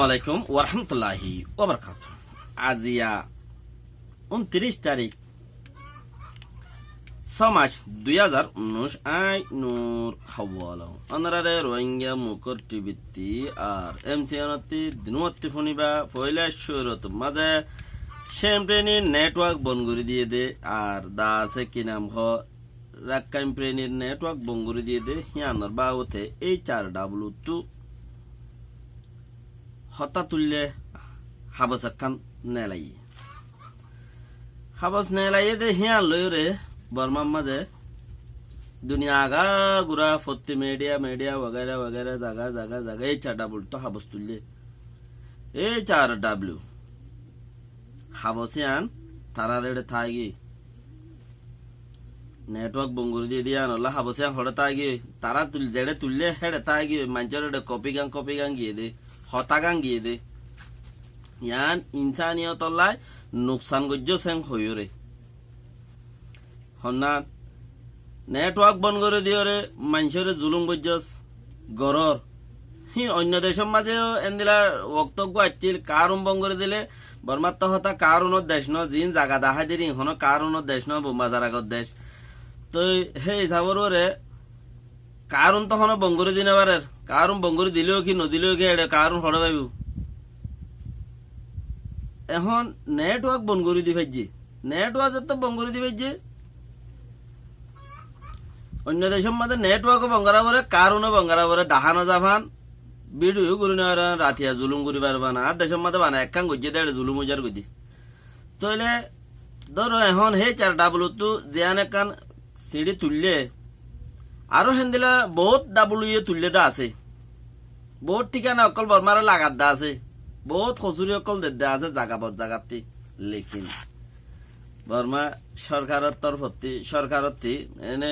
আলাইকুম ওয়া রাহমাতুল্লাহি ওয়া বারাকাতুহু। আজিয়া 29 তারিখ 6 মার্চ 2019 আই নূর হাওয়ালা অনারারে রোহিঙ্গা মুকর টিভিতি আর এমসিএনতি দিনমত্তি ফনিবা পয়লা শুরুত মাঝে শ্যাম্পেনি নেটওয়ার্ক বন্ধ করে দিয়ে দে আর দা আছে কি নাম হ রাক্কাইম প্রেনির নেটওয়ার্ক বন্ধ করে দিয়ে দে হিয়ানর বাউতে HRW2 হতা তুললে হাবসাকান নেলাই হাবস নেলাই দে হিয়া লয়রে বর্মার মাঝে দুনিয়া আগা গুড়া ফত্তি মিডিয়া वगैरह वगैरह জাগা HRW তো হাবস তুললে HRW হাবসিয়ান তারা রেডে থাকি নেটওয়ার্ক বঙ্গুর দিয়ে দিয়া নলা হাবসিয়ান হড়ে থাকি তারা জেডে তুললে হেডে থাকি মানুষের কপি গান গিয়ে দে হতাগান গিয়ে দে ইয়ান ইনসানিয়তল্লাই নুকসান গজ্য সেং হইরে হন্নান নেটওয়ার্ক বন্ধ করে দিয়রে মানুষের জুলুম গজ্য গরর হি অন্য দেশের মাঝেও এন্দিলা বক্তব্য আসছিল কারণ বন্ধ করে দিলে বর্মাত্ম হতা কারণর দেশ ন জিন জাগা দেখা দিলি হন কারণর দেশ ন বোম্বাজার আগর দেশ তো সেই হিসাবরে কারণ তখন বঙ্গুরি দিন এবার কারণ বঙ্গুরি দিলেও কি নদিলেও কি এটা কারণ হড়ে পাইব এখন নেটওয়ার্ক বন্ধ করে দি ভাইজি নেটওয়ার্ক তো বন্ধ করে দি ভাইজি অন্য দেশের মধ্যে নেটওয়ার্ক বঙ্গারা পরে কারণও বঙ্গারা পরে দাহানো জাফান ভিডিও করি না রাতিয়া জুলুম করি পারবা না আর দেশের মধ্যে বানা একখান গজ্জে দেয় জুলুম উজার গজি তইলে ধরো এখন HRW তো জিয়ান একখান সিঁড়ি তুললে আরো হেন্দিলা বহুত ডাবলুয়ে তুললে দা আছে বহুত ঠিকানা অকল বর্মার লাগাত দা আছে বহুত খসুরি অকল দে আছে জাগাতি লেকিন বর্মা সরকারের তরফতি সরকারতি এনে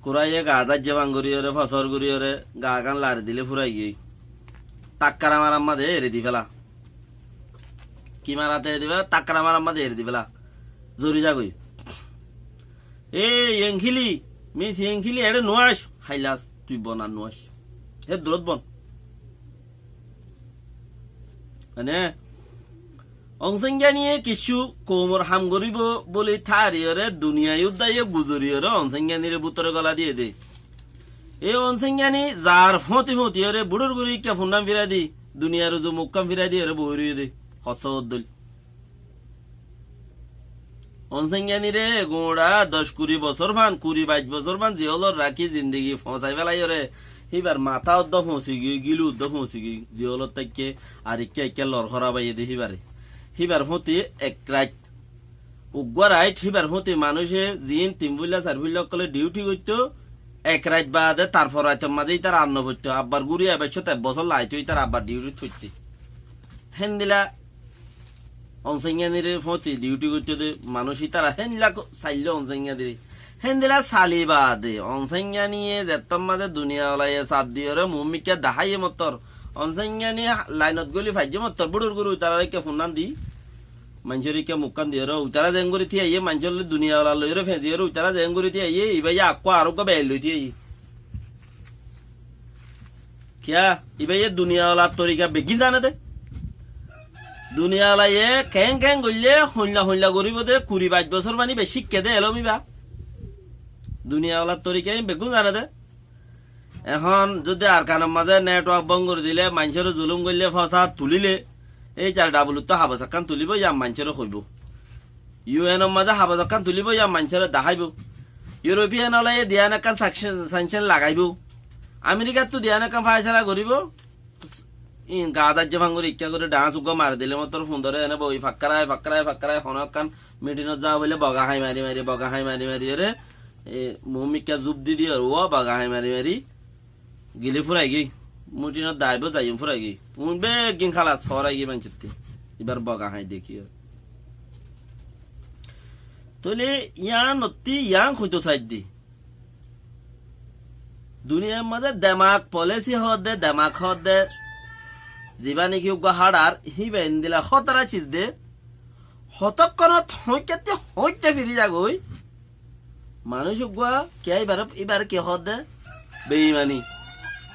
কুরাইয়ে গা যাজ্য ভাঙ্গুরিয়রে ফসর গুরিয়রে গা গান লারি দিলে ফুরাই গিয়ে তাক্কারা মারাম্মা দে এরে দি ফেলা কি মারাতে এরে দিবে তাক্কারা মারাম্মা দে এরে দি ফেলা জরি যাগই এংখিলি মিস এংখিলি এড়ে নোয়াস হাইলাস তুই বনা নোয়াস হে দূরত বন মানে অংসংজ্ঞা নিয়ে কিছু কোমর হাম করিব বলে থারিয়রে দুনিয়ায় উদ্দাইয়ে গুজরিয়রে অংসংজ্ঞানীরে বুতরে গলা দিয়ে দে এই অংসংজ্ঞানী যার ফতিয়রে বুড়োর গুড়ি কে ফুন্ডাম ফিরা দি দুনিয়ার যে মুক্কাম ফিরা দিয়ে বহরিয়ে দে হসদ্দল অনসংজ্ঞানীরে গোড়া 10-20 বছর ফান 20-22 বছর ফান জিওলর রাখি জিন্দগি ফসাই ফেলাইরে হিবার মাথা উদ্দ ফসি গিয়ে গিলু উদ্দ ফসি গিয়ে জিওলর তাইকে আর ইকে লর খরা বাইয়ে দি হিবার ফতি এক রাত উগ্র রাইট হিবার ফতি মানুষে জিন 3-4 কলে ডিউটি করতো এক রাত বাদে তারপর রাতের মাঝেই তার আন্ন করতো আব্বার গুড়ি আবার 7 বছর লাইতই তার আব্বার ডিউটি থইতে হেন্দিলা অনসংজ্ঞানীরে ফতি ডিউটি করতে দে মানুষই তারা হেনলা চাইলে অনসংজ্ঞানীরে হেন্দিলা চালিবা দে অনসংজ্ঞানীয়ে যেতম মাঝে দুনিয়া ওলাইয়ে চাপ দিয়ে মুমিকা দাহাইয়ে মতর অনসংজ্ঞানী লাইনত গলি ফাইজে মতর বুড়ুর গুরু তারা কে ফোনান দি মানুষের মুখান দিয়ে উতারা জেঙ্গুরি থিয়ে আইয়ে মানুষের দুনিয়া ওলা লইরে ফেঁজিয়ে উতারা জেঙ্গুরি থিয়ে আইয়ে ইবাই আকো আরোগ্য বেল লই থিয়ে কিয়া ইবাই দুনিয়া ওলার তরিকা বেগি জানে দে দুনিয়া ওলাইয়ে কেং গইলে হইলা গরিব দে 20-22 বছর মানে বেশি কেদে এলমিবা দুনিয়া ওলার তরিকা বেগুন জানে দে এখন যদি আর কানের মাঝে নেটওয়ার্ক বন্ধ করে দিলে মানুষের জুলুম করলে ফসা তুলিলে HRW তো হাবসাকান তুলিব ইয়া মানুষের হইব UN মাঝে হাবসাকান তুলিব ইয়া মানুষের দেখাইব ইউরোপিয়ান ওলাই দিয়ান একান সাংশন লাগাইব আমেরিকার তো দিয়ান একান ফাইসলা করিব গাজার ভাঙ্গুর ইচ্ছা করে ডান্স উগ্র মারি দিলে মতো সুন্দর এনে বই ফাক্কারায় হনকান মিটিনত যাওয়া বলে বগা হাই মারি রে মমিকা জুব দি দিয়ে ও বগা হাই মারি গিলি ফুরাই গই মুটিনত দাইব যাই ফুরাই গই বে গিন খালাস ফরাই গই মানচিতে এবার বগা হাই দেখি তোলে ইয়াং হইতো সাইড দি দুনিয়ার মধ্যে দেমাক পলিসি হদে দেমাক হদে জীবানি কি হাড়ার হিবেন দিলা হতারা চিজ দে হতক্ষণত হইতে ফিরি যাগই মানুষ কে এবার কে হদ দে বেইমানি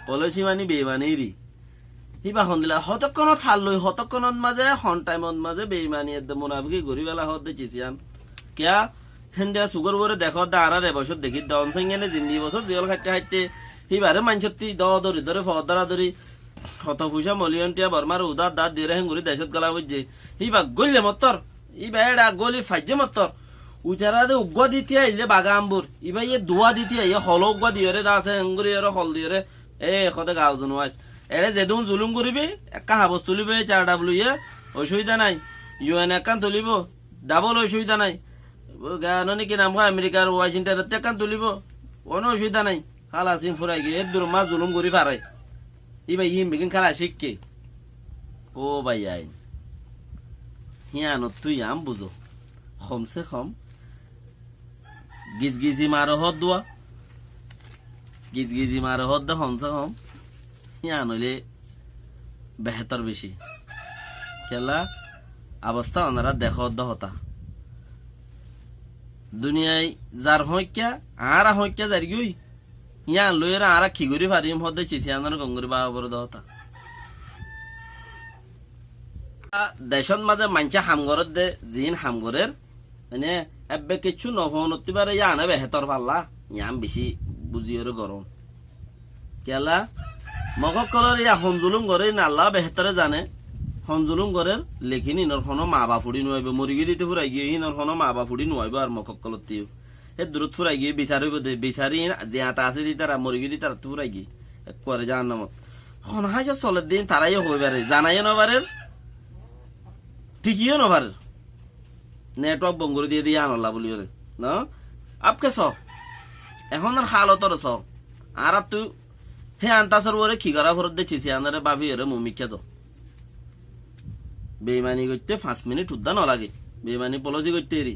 পলিসি মানি বেইমানি হিবা হন দিলা হতক্ষণত হাল লই হতক্ষণত মাঝে হন টাইমত মাঝে বেইমানি একদম মুনাফিকি গরি বেলা হত দেখিছিয়ান কিয়া হেন্দিয়া সুগর বরে দেখো দা আর এবছর দেখি দন সেঙ্গেনে জিন্দি বছর জিয়ল খাইতে খাইতে হিবারে মানসতি দরি ধরে ফদরা ধরি হত ফুসা মলিয়ন্টিয়া বর্মার উদার দাঁত দিয়ে হেঙ্গুরি দেশত গলা বুঝছে হিবা গলিলে মত্তর ইবা এডা গলি ফাইজে মত্তর উচারাদে উগ্গ দিতে আইলে বাগা আম্বুর ইবা ইয়ে দোয়া দিতে আইয়ে হল উগ্গ দিয়ে দা আছে হেঙ্গুরি আর হল দিয়ে এখতে গাও জনোয়াজ এরে যেদুন জুলুম করিবি একা হাবস তুলিবে চারটা বলুয়ে অসুবিধা নাই ইউএন একান তুলিব ডাবল অসুবিধা নাই গানি কি নাম হয় আমেরিকার ওয়াশিংটন একান তুলিব কোনো অসুবিধা নাই খালা সিম ফুরাই গিয়ে এর দূর মাস জুলুম করি পারে ইবাই হিম বিকিন খালা শিখকে ও ভাই আইন হিয়ানো তুই আম বুঝো কমসে কম গিজি মারো হদ দোয়া গিজি মারো হদ দে কমসে কম হিয়া নইলে বেহতর বেশি খেলা অবস্থা ওনারা দেখো হতা দুনিয়ায় যার হইক্যা আরা হইক্যা যার গই ইয়া লইরা আরা খিগুরি ফারিম হদে চিছি আনার গঙ্গুরি বাবা বড় দহতা দেশত মাঝে মানছে হামগরত দে জিন হামগরের মানে এবে কিছু নহনতি পারে ইয়া আনে বেহতর পাল্লা ইয়াম বেশি বুঝিওর গরম কেলা মগকলর ইয়া হনজুলুম করে নাল্লা বেহতরে জানে হনজুলুম করে লেখিন ইনর কোনো মা বা ফুড়ি নুয়াইব মরিগি দিতে ফুরাই গিয়ে ইনর কোনো মা বা ফুড়ি নুয়াইব আর মগকলত তিও এ দূরত ফুরাই গিয়ে বিচারিব দে বিচারি যে আতা আছে দি তারা মরিগি দি তারা ফুরাই গিয়ে করে জান নামত হনহাই যে চলের দিন তারাই হইবারে জানাই নবারের ঠিকইও নবারের নেটওয়ার্ক বঙ্গুরি দিয়ে দিয়ে আনলা বলি ন আপকে চ এখন আর হালতর চ আর তুই হে আন্তাসর ওরে খিগারা ভরত দেছিস আনারে বাবি এরে মুমিকে তো বেইমানি করতে 5 মিনিট উদ্যা ন লাগে বেইমানি পলজি করতে এরি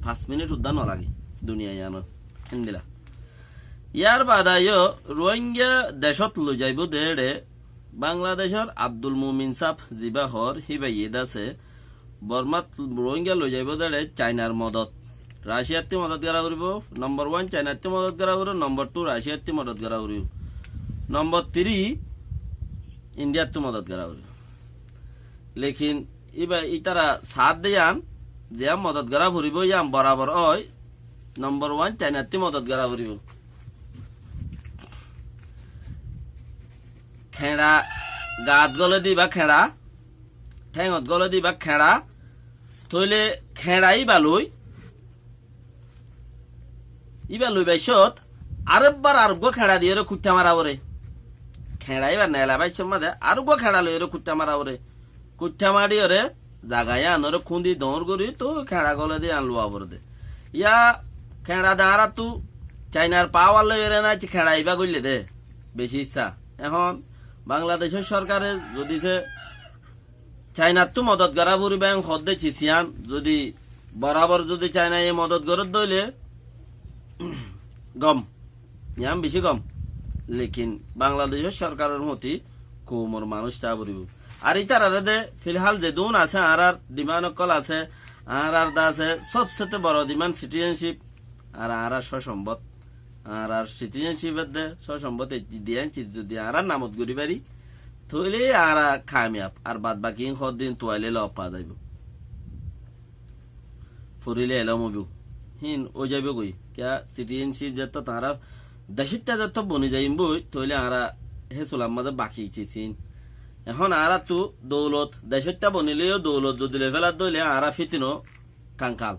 5 মিনিট উদ্যা ন লাগে দুনিয়ায় আনো হিন্দিলা ইয়ার বাদায় রোহিঙ্গা দেশত লৈ যাইব দেড়ে বাংলাদেশের আব্দুল মুমিন সাফ জিবা হর হিবাইয়েদ আছে বর্মাত রোহিঙ্গা লৈ যাইব দেড়ে চাইনার মদত রাশিয়াতে মদত করা করিব নম্বর 1 চাইনাতে মদত করা করিব নম্বর 2 রাশিয়াতে মদত করা করিব নম্বর 3 ইন্ডিয়াতে মদত করা করিব লেকিন এবার ইতারা সাথ দেয়ান যে মদত করা ফুরিব ইয়াম বরাবর হয় নম্বর 1 চাইনাতে মদত করা ফুরিব খেড়া গাত গলে দিবা খেড়া ঠেঙত গলে দিবা খেড়া থইলে খেড়াই বালুই ইবা লই বাইছত আরেকবার আরোগ্য খেড়া দিয়ে খুঁটা মারা ওরে খেড়া এবার নেলা বাইছ মাদে আরোগ্য খেড়া লই খুঁটা মারা ওরে খুঁটা মারি ওরে জাগায় আনরে খুঁদি দৌড় করি তো খেড়া গলে দিয়ে আনলো আবর দে ইয়া খেড়া দাঁড়া তু চাইনার পাওয়ার লই এরে না খেড়া ইবা করলে দে বেশি ইচ্ছা এখন বাংলাদেশের সরকারে যদি সে চাইনার তো মদত করা পরিবে হদ্দে চিছিয়ান যদি বরাবর যদি চাইনা এই মদত গরত দইলে গম ইয়াম বেশি গম লেকিন বাংলাদেশের সরকারের মতি কোমর মানুষ তা পরিব আর ইতার দে ফিলহাল যে দুন আছে আর ডিমান্ড কল আছে আর দা আছে সবচেয়ে বড় ডিমান্ড সিটিজেনশিপ আর সসম্পদ আর সিটিজেনশিপের দে সসম্পদ দিয়ে যদি আর নামত গড়ি পারি থইলে আর খামিয়াব আর বাদ বাকি দিন তোয়াইলে লব পা যাইব ফুরিলে এলো মবিও হিন ও যাইব গই क्या সিটিজেনশিপ যত তারা দেশটা যত বনি যাইম বই তইলে আরা হে সুলাম মাঝে বাকি চিছিন এখন আরা তু দৌলত দেশটা বনিলেও দৌলত যদি লেভেলার দইলে আরা ফিতিনো কাঙ্কাল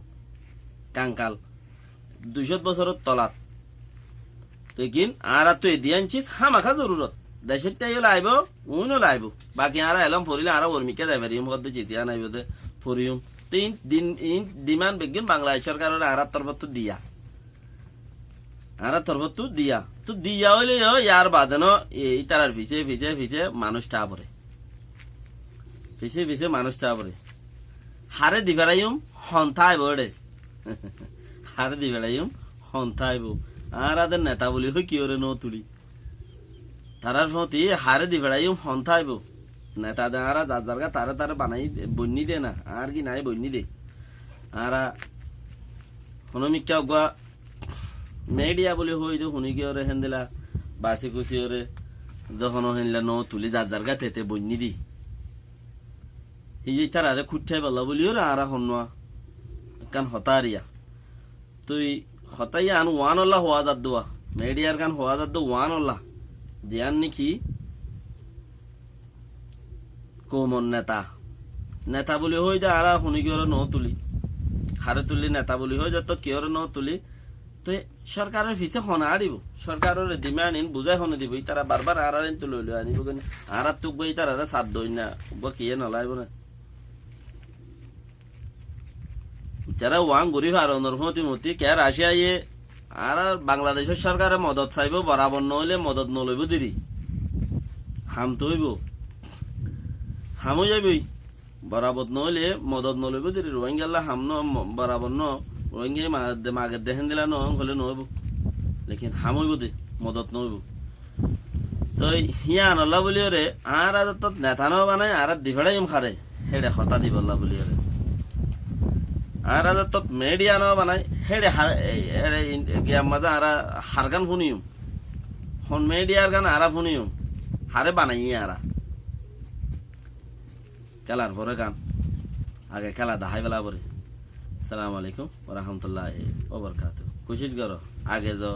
কাঙ্কাল 200 বছরের তলাত লেকিন আরা তো দিয়ানছিস হামাখা জরুরত দেশটা ইও লাইব উনো লাইব বাকি আরা এলাম ফরিলে আরা ওরমিকে যাইবারি মধ্যে চিছি আনাইব দে ফরিউম তিন দিন ডিমান্ড বেগিন বাংলাদেশ সরকারের আরা তরফত দিয়া আরা তরফত দিয়া তো দিয়া হইলে ইয়ার বাদেনো এই তারার ফিসে ফিসে ফিসে মানুষটা পরে ফিসে ফিসে মানুষটা পরে হারে দিবারাইম হন্থাইব রে হারে দিবারাইম হন্থাইব আর আদের নেতা বলি হই কি ওরে ন তুলি তারার প্রতি হারে দিবারাইম হন্থাইব নেতা দে আরা যার জায়গা তারে তারে বানাই বন্যি দে না আর কি নাই বন্যি দে আরা হনমিকা গুয়া মেডিয়া বলে হই দে শুনি কি ওরে হেন্দিলা বাসি খুশি ওরে যখন হিনলে ন তুলি যার গাতে বন্যি দি এই যে তার আরে খুঁটাই বলা বলিও রে আরা হন্যা কান হতারিয়া তুই হতাইয়া আন ওয়ান অল্লাহ হওয়া যাত দোয়া মেডিয়ার গান হওয়া যাত ওয়ান অল্লাহ দিয়ান নাকি কোমন নেতা নেতা বলি হই যা আরা শুনি কি ন তুলি হারে তুলি নেতা বলি হই যা তো কি ন তুলি তো সরকারের ফিসে হনা আড়িব সরকারের দিমে আনিন বুঝাই হনে দিব তারা বারবার আর আনিন তো লইল আনিব কেন আর তুক বই তারা সাত দই না কিয়ে নলাইব না যারা ওয়াং গরিব আর নরফতি মতি কে রাশিয়া ইয়ে আর বাংলাদেশের সরকারে মদত চাইব বরাবর নহলে মদত নলইব দিদি হাম তো হইব হামও যাইবই বরাবর নহলে মদত নলইব দিদি রোহিঙ্গা হাম ন বরাবর ন রোহিঙ্গা মাগে দেখেন দিলা ন হলে নহব লেকিন হাম হইব দে মদত নহইব তো হিয়া আনল্লা বলিও রে আর তত নেতা ন বানাই আর দিফাড়াই খারে হেডে হতা দিবল্লা বলিও রে আর তত মেডিয়া ন বানাই হেডে গিয়া মাজা আর হার গান শুনিম হন মেডিয়ার গান আরা শুনিম হারে বানাই আরা খেলার পরে গান আগে খেলা দাহাই বেলা পরে আসসালামু আলাইকুম ওয়া রাহমাতুল্লাহি ওয়া বারাকাতুহু কোশিশ করো আগে যাও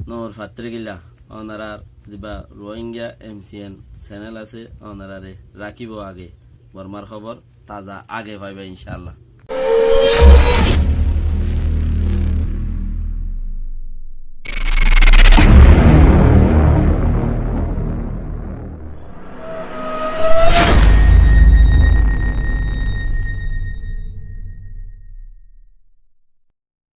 নর ফাত্রে গিলা ওনারার যিবা রোহিঙ্গা এমসিএন চ্যানেল আছে ওনারারে রাখিব আগে বর্মার খবর তাজা আগে পাইবা ইনশাআল্লাহ।